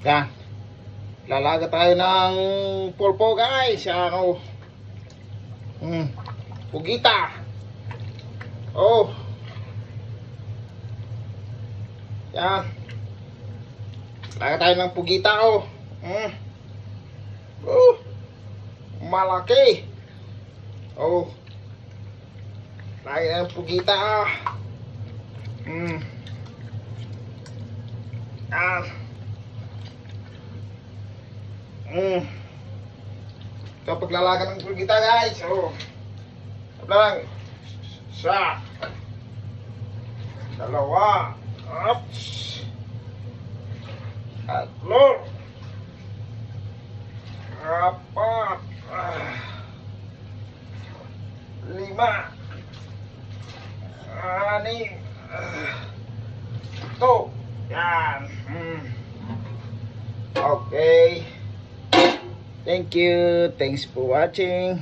Yan. Lalaga tayo ng pulpo guys. Yan o. Pugita. Oh. Yan. Lalaga tayo ng pugita o. Malaki. Oh. Lalaga ng pugita. Ito paglalaga ng pugita guys. Oh. Lang. Isa. Dalawa. Ups. Tatlo. Apat. Lima. Anim. Ito. Yan. Okay. Thank you. Thanks for watching.